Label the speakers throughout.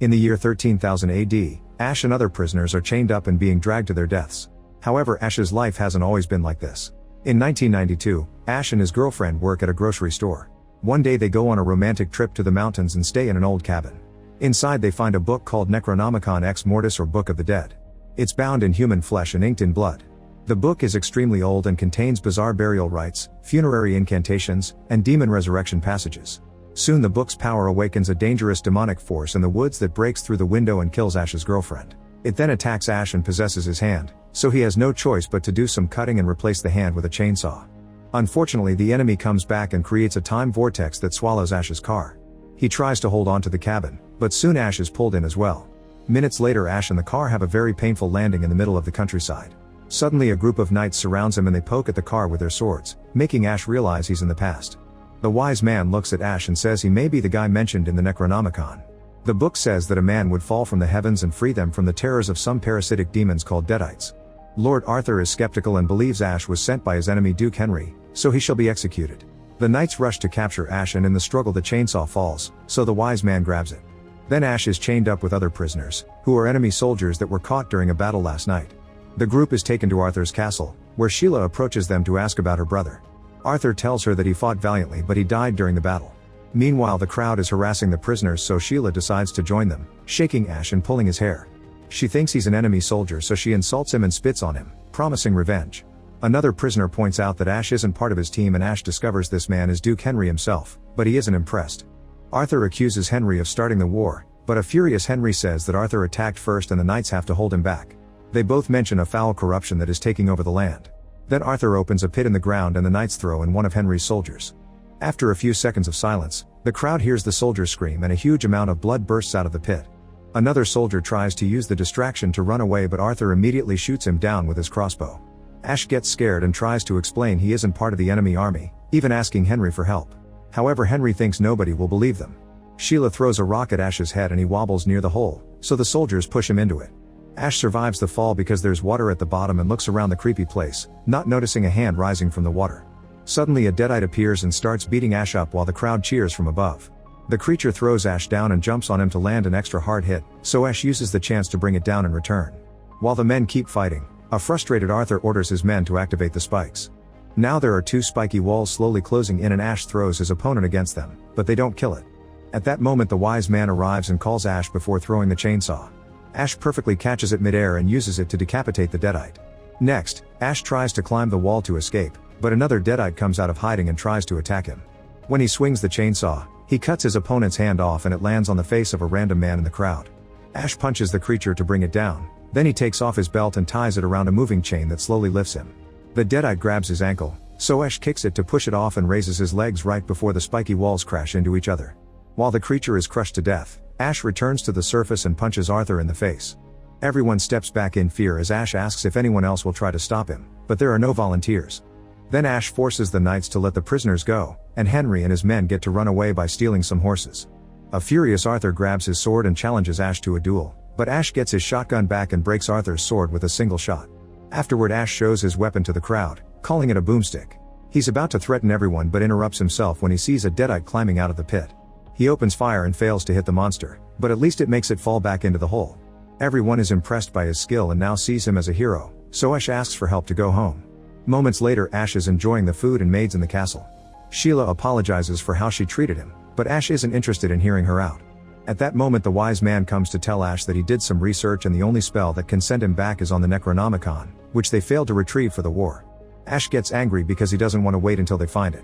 Speaker 1: In the year 13,000 AD, Ash and other prisoners are chained up and being dragged to their deaths. However, Ash's life hasn't always been like this. In 1992, Ash and his girlfriend work at a grocery store. One day they go on a romantic trip to the mountains and stay in an old cabin. Inside they find a book called Necronomicon Ex Mortis, or Book of the Dead. It's bound in human flesh and inked in blood. The book is extremely old and contains bizarre burial rites, funerary incantations, and demon resurrection passages. Soon the book's power awakens a dangerous demonic force in the woods that breaks through the window and kills Ash's girlfriend. It then attacks Ash and possesses his hand, so he has no choice but to do some cutting and replace the hand with a chainsaw. Unfortunately, the enemy comes back and creates a time vortex that swallows Ash's car. He tries to hold on to the cabin, but soon Ash is pulled in as well. Minutes later, Ash and the car have a very painful landing in the middle of the countryside. Suddenly a group of knights surrounds him and they poke at the car with their swords, making Ash realize he's in the past. The wise man looks at Ash and says he may be the guy mentioned in the Necronomicon. The book says that a man would fall from the heavens and free them from the terrors of some parasitic demons called Deadites. Lord Arthur is skeptical and believes Ash was sent by his enemy Duke Henry, so he shall be executed. The knights rush to capture Ash, and in the struggle the chainsaw falls, so the wise man grabs it. Then Ash is chained up with other prisoners, who are enemy soldiers that were caught during a battle last night. The group is taken to Arthur's castle, where Sheila approaches them to ask about her brother. Arthur tells her that he fought valiantly but he died during the battle. Meanwhile, the crowd is harassing the prisoners, so Sheila decides to join them, shaking Ash and pulling his hair. She thinks he's an enemy soldier, so she insults him and spits on him, promising revenge. Another prisoner points out that Ash isn't part of his team, and Ash discovers this man is Duke Henry himself, but he isn't impressed. Arthur accuses Henry of starting the war, but a furious Henry says that Arthur attacked first and the knights have to hold him back. They both mention a foul corruption that is taking over the land. Then Arthur opens a pit in the ground and the knights throw in one of Henry's soldiers. After a few seconds of silence, the crowd hears the soldier scream and a huge amount of blood bursts out of the pit. Another soldier tries to use the distraction to run away, but Arthur immediately shoots him down with his crossbow. Ash gets scared and tries to explain he isn't part of the enemy army, even asking Henry for help. However, Henry thinks nobody will believe them. Sheila throws a rock at Ash's head and he wobbles near the hole, so the soldiers push him into it. Ash survives the fall because there's water at the bottom and looks around the creepy place, not noticing a hand rising from the water. Suddenly a Deadite appears and starts beating Ash up while the crowd cheers from above. The creature throws Ash down and jumps on him to land an extra hard hit, so Ash uses the chance to bring it down in return. While the men keep fighting, a frustrated Arthur orders his men to activate the spikes. Now there are two spiky walls slowly closing in and Ash throws his opponent against them, but they don't kill it. At that moment the wise man arrives and calls Ash before throwing the chainsaw. Ash perfectly catches it midair and uses it to decapitate the Deadite. Next, Ash tries to climb the wall to escape, but another Deadite comes out of hiding and tries to attack him. When he swings the chainsaw, he cuts his opponent's hand off and it lands on the face of a random man in the crowd. Ash punches the creature to bring it down, then he takes off his belt and ties it around a moving chain that slowly lifts him. The Deadite grabs his ankle, so Ash kicks it to push it off and raises his legs right before the spiky walls crash into each other. While the creature is crushed to death, Ash returns to the surface and punches Arthur in the face. Everyone steps back in fear as Ash asks if anyone else will try to stop him, but there are no volunteers. Then Ash forces the knights to let the prisoners go, and Henry and his men get to run away by stealing some horses. A furious Arthur grabs his sword and challenges Ash to a duel, but Ash gets his shotgun back and breaks Arthur's sword with a single shot. Afterward, Ash shows his weapon to the crowd, calling it a boomstick. He's about to threaten everyone but interrupts himself when he sees a Deadite climbing out of the pit. He opens fire and fails to hit the monster, but at least it makes it fall back into the hole. Everyone is impressed by his skill and now sees him as a hero, so Ash asks for help to go home. Moments later, Ash is enjoying the food and maids in the castle. Sheila apologizes for how she treated him, but Ash isn't interested in hearing her out. At that moment the wise man comes to tell Ash that he did some research and the only spell that can send him back is on the Necronomicon, which they failed to retrieve for the war. Ash gets angry because he doesn't want to wait until they find it.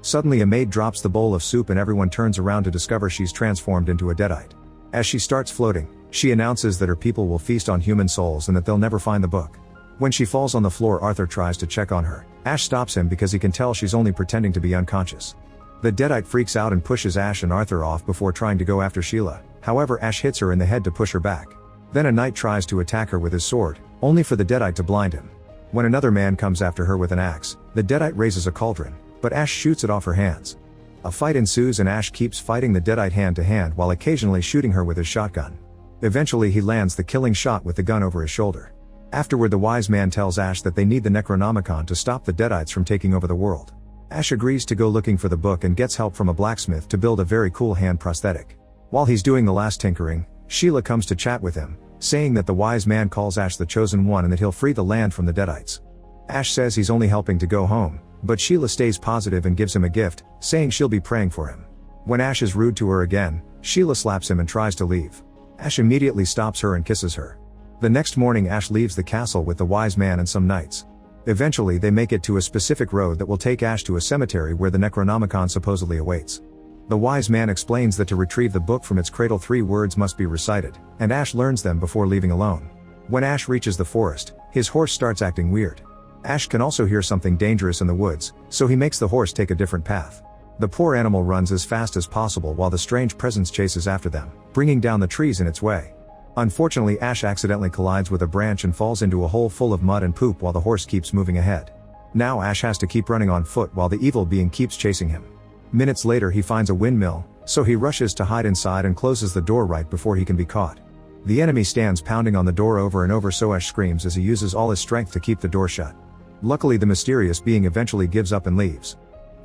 Speaker 1: Suddenly a maid drops the bowl of soup and everyone turns around to discover she's transformed into a Deadite. As she starts floating, she announces that her people will feast on human souls and that they'll never find the book. When she falls on the floor, Arthur tries to check on her. Ash stops him because he can tell she's only pretending to be unconscious. The Deadite freaks out and pushes Ash and Arthur off before trying to go after Sheila. However, Ash hits her in the head to push her back. Then a knight tries to attack her with his sword, only for the Deadite to blind him. When another man comes after her with an axe, the Deadite raises a cauldron, but Ash shoots it off her hands. A fight ensues and Ash keeps fighting the Deadite hand to hand while occasionally shooting her with his shotgun. Eventually he lands the killing shot with the gun over his shoulder. Afterward the wise man tells Ash that they need the Necronomicon to stop the Deadites from taking over the world. Ash agrees to go looking for the book and gets help from a blacksmith to build a very cool hand prosthetic. While he's doing the last tinkering, Sheila comes to chat with him, saying that the wise man calls Ash the chosen one and that he'll free the land from the Deadites. Ash says he's only helping to go home, but Sheila stays positive and gives him a gift, saying she'll be praying for him. When Ash is rude to her again, Sheila slaps him and tries to leave. Ash immediately stops her and kisses her. The next morning Ash leaves the castle with the wise man and some knights. Eventually they make it to a specific road that will take Ash to a cemetery where the Necronomicon supposedly awaits. The wise man explains that to retrieve the book from its cradle 3 words must be recited, and Ash learns them before leaving alone. When Ash reaches the forest, his horse starts acting weird. Ash can also hear something dangerous in the woods, so he makes the horse take a different path. The poor animal runs as fast as possible while the strange presence chases after them, bringing down the trees in its way. Unfortunately, Ash accidentally collides with a branch and falls into a hole full of mud and poop while the horse keeps moving ahead. Now Ash has to keep running on foot while the evil being keeps chasing him. Minutes later he finds a windmill, so he rushes to hide inside and closes the door right before he can be caught. The enemy stands pounding on the door over and over, so Ash screams as he uses all his strength to keep the door shut. Luckily the mysterious being eventually gives up and leaves.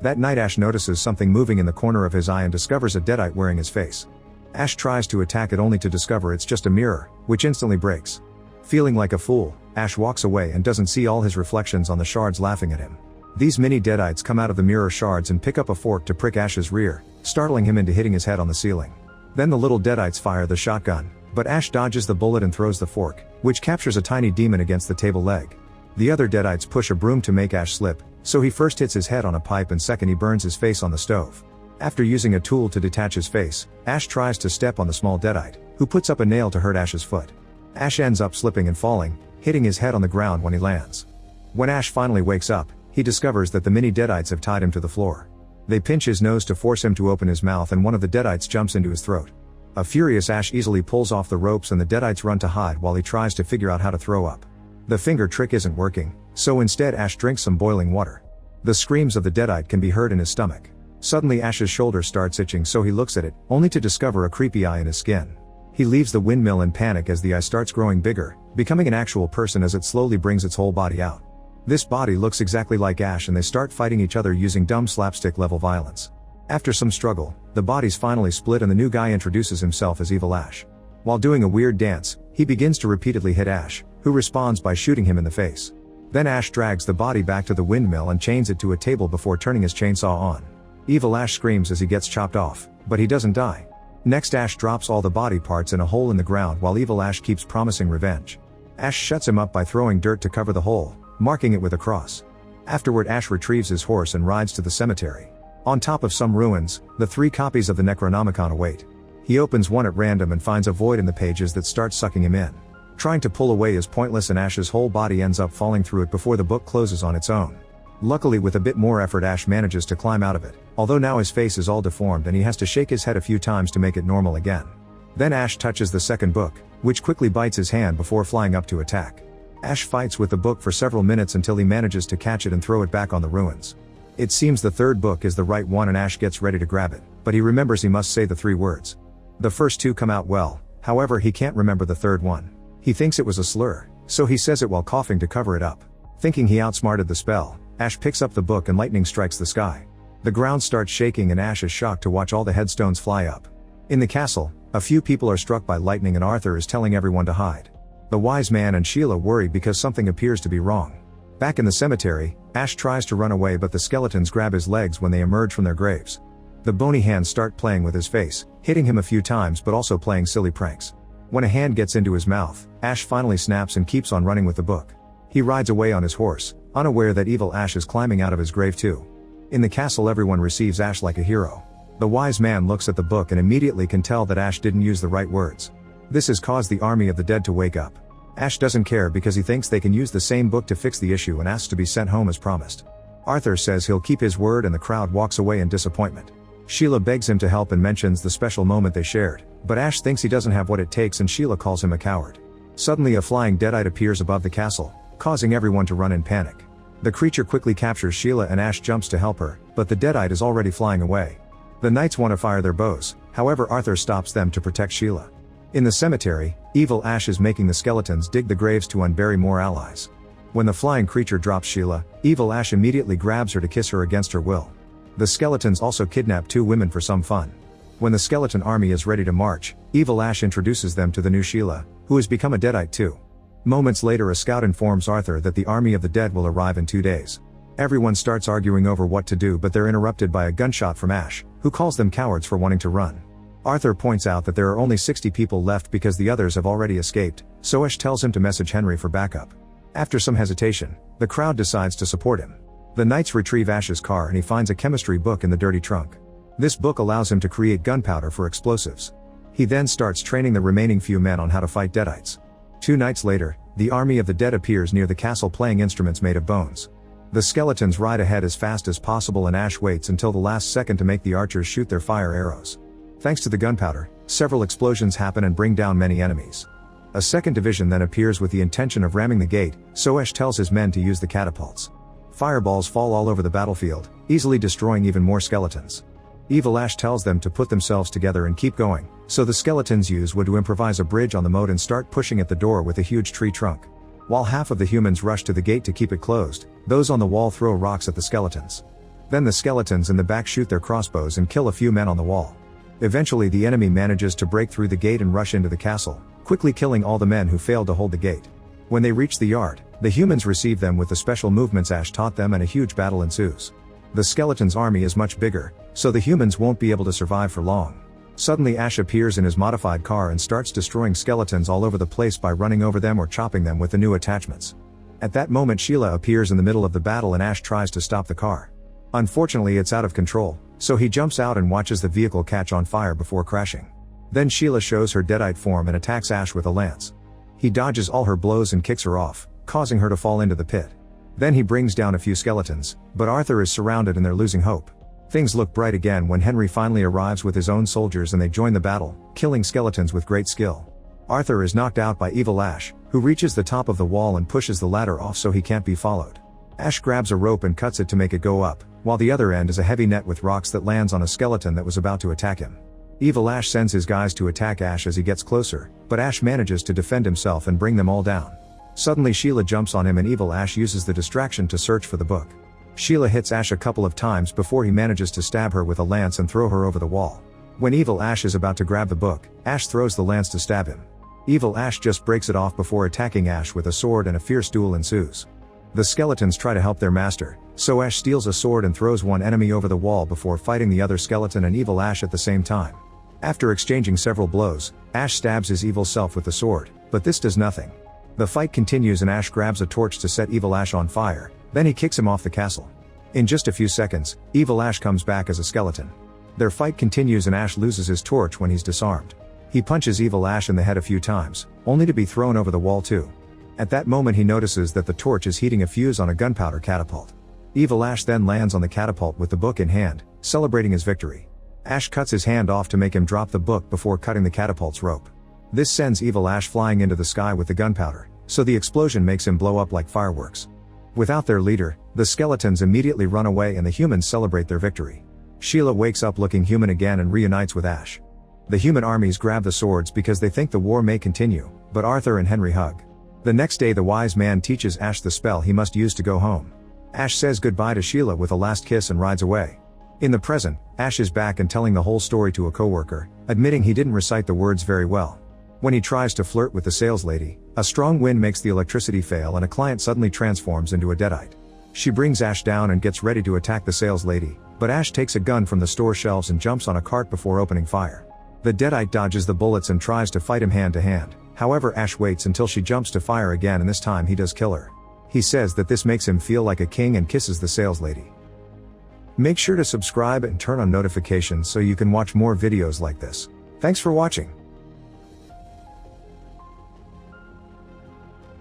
Speaker 1: That night Ash notices something moving in the corner of his eye and discovers a Deadite wearing his face. Ash tries to attack it only to discover it's just a mirror, which instantly breaks. Feeling like a fool, Ash walks away and doesn't see all his reflections on the shards laughing at him. These mini Deadites come out of the mirror shards and pick up a fork to prick Ash's rear, startling him into hitting his head on the ceiling. Then the little Deadites fire the shotgun, but Ash dodges the bullet and throws the fork, which captures a tiny demon against the table leg. The other Deadites push a broom to make Ash slip, so he first hits his head on a pipe and second he burns his face on the stove. After using a tool to detach his face, Ash tries to step on the small Deadite, who puts up a nail to hurt Ash's foot. Ash ends up slipping and falling, hitting his head on the ground when he lands. When Ash finally wakes up, he discovers that the mini Deadites have tied him to the floor. They pinch his nose to force him to open his mouth and one of the Deadites jumps into his throat. A furious Ash easily pulls off the ropes and the Deadites run to hide while he tries to figure out how to throw up. The finger trick isn't working, so instead Ash drinks some boiling water. The screams of the Deadite can be heard in his stomach. Suddenly Ash's shoulder starts itching, so he looks at it, only to discover a creepy eye in his skin. He leaves the windmill in panic as the eye starts growing bigger, becoming an actual person as it slowly brings its whole body out. This body looks exactly like Ash and they start fighting each other using dumb slapstick level violence. After some struggle, the bodies finally split and the new guy introduces himself as Evil Ash. While doing a weird dance, he begins to repeatedly hit Ash, who responds by shooting him in the face. Then Ash drags the body back to the windmill and chains it to a table before turning his chainsaw on. Evil Ash screams as he gets chopped off, but he doesn't die. Next Ash drops all the body parts in a hole in the ground while Evil Ash keeps promising revenge. Ash shuts him up by throwing dirt to cover the hole, marking it with a cross. Afterward Ash retrieves his horse and rides to the cemetery. On top of some ruins, the 3 copies of the Necronomicon await. He opens one at random and finds a void in the pages that starts sucking him in. Trying to pull away is pointless and Ash's whole body ends up falling through it before the book closes on its own. Luckily with a bit more effort Ash manages to climb out of it, although now his face is all deformed and he has to shake his head a few times to make it normal again. Then Ash touches the second book, which quickly bites his hand before flying up to attack. Ash fights with the book for several minutes until he manages to catch it and throw it back on the ruins. It seems the third book is the right one and Ash gets ready to grab it, but he remembers he must say the 3 words. The first 2 come out well, however he can't remember the third one. He thinks it was a slur, so he says it while coughing to cover it up. Thinking he outsmarted the spell, Ash picks up the book and lightning strikes the sky. The ground starts shaking and Ash is shocked to watch all the headstones fly up. In the castle, a few people are struck by lightning and Arthur is telling everyone to hide. The wise man and Sheila worry because something appears to be wrong. Back in the cemetery, Ash tries to run away but the skeletons grab his legs when they emerge from their graves. The bony hands start playing with his face, hitting him a few times but also playing silly pranks. When a hand gets into his mouth, Ash finally snaps and keeps on running with the book. He rides away on his horse, unaware that Evil Ash is climbing out of his grave too. In the castle everyone receives Ash like a hero. The wise man looks at the book and immediately can tell that Ash didn't use the right words. This has caused the army of the dead to wake up. Ash doesn't care because he thinks they can use the same book to fix the issue and asks to be sent home as promised. Arthur says he'll keep his word and the crowd walks away in disappointment. Sheila begs him to help and mentions the special moment they shared, but Ash thinks he doesn't have what it takes and Sheila calls him a coward. Suddenly a flying Deadite appears above the castle, causing everyone to run in panic. The creature quickly captures Sheila and Ash jumps to help her, but the Deadite is already flying away. The knights want to fire their bows, however Arthur stops them to protect Sheila. In the cemetery, Evil Ash is making the skeletons dig the graves to unbury more allies. When the flying creature drops Sheila, Evil Ash immediately grabs her to kiss her against her will. The skeletons also kidnap 2 women for some fun. When the skeleton army is ready to march, Evil Ash introduces them to the new Sheila, who has become a Deadite too. Moments later, a scout informs Arthur that the army of the dead will arrive in 2 days. Everyone starts arguing over what to do, but they're interrupted by a gunshot from Ash, who calls them cowards for wanting to run. Arthur points out that there are only 60 people left because the others have already escaped, so Ash tells him to message Henry for backup. After some hesitation, the crowd decides to support him. The knights retrieve Ash's car and he finds a chemistry book in the dirty trunk. This book allows him to create gunpowder for explosives. He then starts training the remaining few men on how to fight Deadites. 2 nights later, the army of the dead appears near the castle playing instruments made of bones. The skeletons ride ahead as fast as possible and Ash waits until the last second to make the archers shoot their fire arrows. Thanks to the gunpowder, several explosions happen and bring down many enemies. A second division then appears with the intention of ramming the gate, so Ash tells his men to use the catapults. Fireballs fall all over the battlefield, easily destroying even more skeletons. Evil Ash tells them to put themselves together and keep going, so the skeletons use wood to improvise a bridge on the moat and start pushing at the door with a huge tree trunk. While half of the humans rush to the gate to keep it closed, those on the wall throw rocks at the skeletons. Then the skeletons in the back shoot their crossbows and kill a few men on the wall. Eventually the enemy manages to break through the gate and rush into the castle, quickly killing all the men who failed to hold the gate. When they reach the yard, the humans receive them with the special movements Ash taught them and a huge battle ensues. The skeletons' army is much bigger, so the humans won't be able to survive for long. Suddenly Ash appears in his modified car and starts destroying skeletons all over the place by running over them or chopping them with the new attachments. At that moment Sheila appears in the middle of the battle and Ash tries to stop the car. Unfortunately it's out of control, so he jumps out and watches the vehicle catch on fire before crashing. Then Sheila shows her Deadite form and attacks Ash with a lance. He dodges all her blows and kicks her off, causing her to fall into the pit. Then he brings down a few skeletons, but Arthur is surrounded and they're losing hope. Things look bright again when Henry finally arrives with his own soldiers and they join the battle, killing skeletons with great skill. Arthur is knocked out by Evil Ash, who reaches the top of the wall and pushes the ladder off so he can't be followed. Ash grabs a rope and cuts it to make it go up, while the other end is a heavy net with rocks that lands on a skeleton that was about to attack him. Evil Ash sends his guys to attack Ash as he gets closer, but Ash manages to defend himself and bring them all down. Suddenly Sheila jumps on him and Evil Ash uses the distraction to search for the book. Sheila hits Ash a couple of times before he manages to stab her with a lance and throw her over the wall. When Evil Ash is about to grab the book, Ash throws the lance to stab him. Evil Ash just breaks it off before attacking Ash with a sword and a fierce duel ensues. The skeletons try to help their master, so Ash steals a sword and throws one enemy over the wall before fighting the other skeleton and Evil Ash at the same time. After exchanging several blows, Ash stabs his evil self with the sword, but this does nothing. The fight continues and Ash grabs a torch to set Evil Ash on fire, then he kicks him off the castle. In just a few seconds, Evil Ash comes back as a skeleton. Their fight continues and Ash loses his torch when he's disarmed. He punches Evil Ash in the head a few times, only to be thrown over the wall too. At that moment he notices that the torch is heating a fuse on a gunpowder catapult. Evil Ash then lands on the catapult with the book in hand, celebrating his victory. Ash cuts his hand off to make him drop the book before cutting the catapult's rope. This sends Evil Ash flying into the sky with the gunpowder, so the explosion makes him blow up like fireworks. Without their leader, the skeletons immediately run away and the humans celebrate their victory. Sheila wakes up looking human again and reunites with Ash. The human armies grab the swords because they think the war may continue, but Arthur and Henry hug. The next day the wise man teaches Ash the spell he must use to go home. Ash says goodbye to Sheila with a last kiss and rides away. In the present, Ash is back and telling the whole story to a coworker, admitting he didn't recite the words very well. When he tries to flirt with the saleslady, a strong wind makes the electricity fail and a client suddenly transforms into a Deadite. She brings Ash down and gets ready to attack the saleslady, but Ash takes a gun from the store shelves and jumps on a cart before opening fire. The Deadite dodges the bullets and tries to fight him hand to hand, however Ash waits until she jumps to fire again and this time he does kill her. He says that this makes him feel like a king and kisses the saleslady. Make sure to subscribe and turn on notifications so you can watch more videos like this. Thanks for watching.